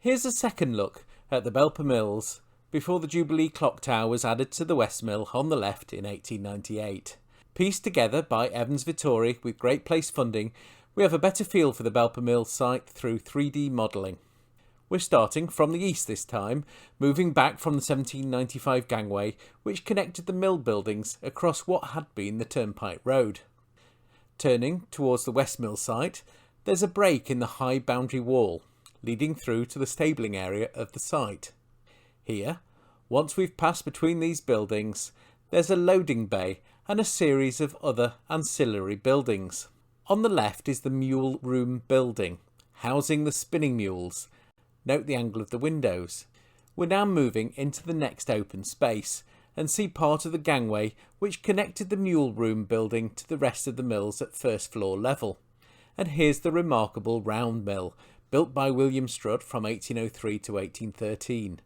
Here's a second look at the Belper Mills before the Jubilee Clock Tower was added to the West Mill on the left in 1898. Pieced together by Evans Vettori with Great Place funding, we have a better feel for the Belper Mills site through 3D modelling. We're starting from the east this time, moving back from the 1795 gangway which connected the mill buildings across what had been the Turnpike Road. Turning towards the West Mill site, there's a break in the high boundary wall, leading through to the stabling area of the site. Here, once we've passed between these buildings, there's a loading bay and a series of other ancillary buildings. On the left is the mule room building, housing the spinning mules. Note the angle of the windows. We're now moving into the next open space and see part of the gangway which connected the mule room building to the rest of the mills at first floor level. And here's the remarkable round mill, built by William Strutt from 1803 to 1813.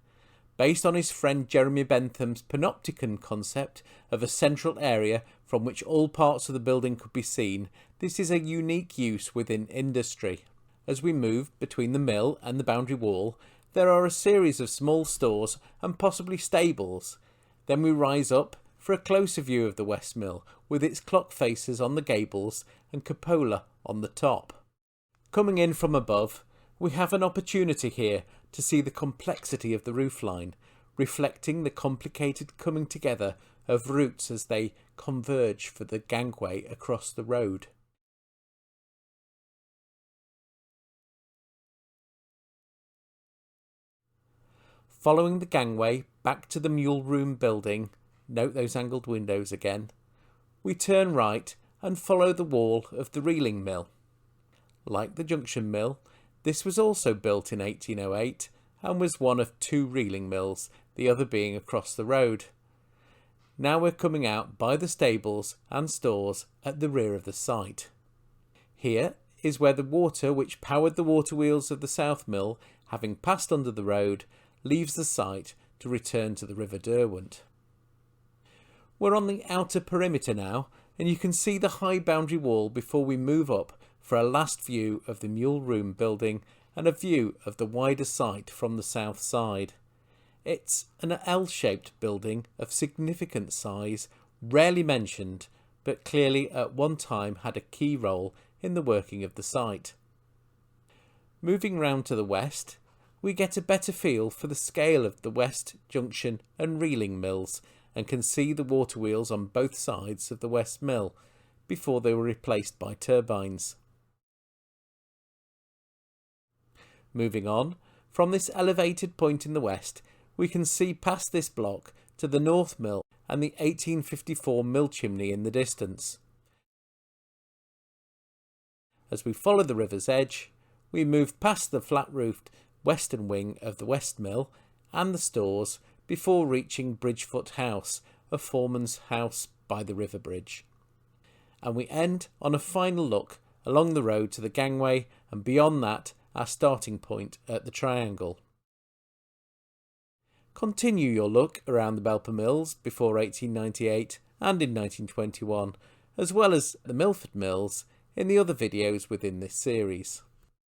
Based on his friend Jeremy Bentham's panopticon concept of a central area from which all parts of the building could be seen, this is a unique use within industry. As we move between the mill and the boundary wall, there are a series of small stores and possibly stables. Then we rise up for a closer view of the West Mill with its clock faces on the gables and cupola on the top. Coming in from above, we have an opportunity here to see the complexity of the roofline, reflecting the complicated coming together of routes as they converge for the gangway across the road. Following the gangway back to the mule room building, note those angled windows again, we turn right and follow the wall of the reeling mill. Like the junction mill, this was also built in 1808 and was one of two reeling mills, the other being across the road. Now we're coming out by the stables and stores at the rear of the site. Here is where the water which powered the water wheels of the South Mill, having passed under the road, leaves the site to return to the River Derwent. We're on the outer perimeter now, and you can see the high boundary wall before we move up for a last view of the mule room building and a view of the wider site from the south side. It's an L-shaped building of significant size, rarely mentioned, but clearly at one time had a key role in the working of the site. Moving round to the west, we get a better feel for the scale of the West Junction and Reeling mills and can see the water wheels on both sides of the West Mill before they were replaced by turbines. Moving on, from this elevated point in the west, we can see past this block to the North Mill and the 1854 mill chimney in the distance. As we follow the river's edge, we move past the flat-roofed western wing of the West Mill and the stores before reaching Bridgefoot House, a foreman's house by the river bridge. And we end on a final look along the road to the gangway and beyond that our starting point at the triangle. Continue your look around the Belper Mills before 1898 and in 1921, as well as the Milford Mills in the other videos within this series.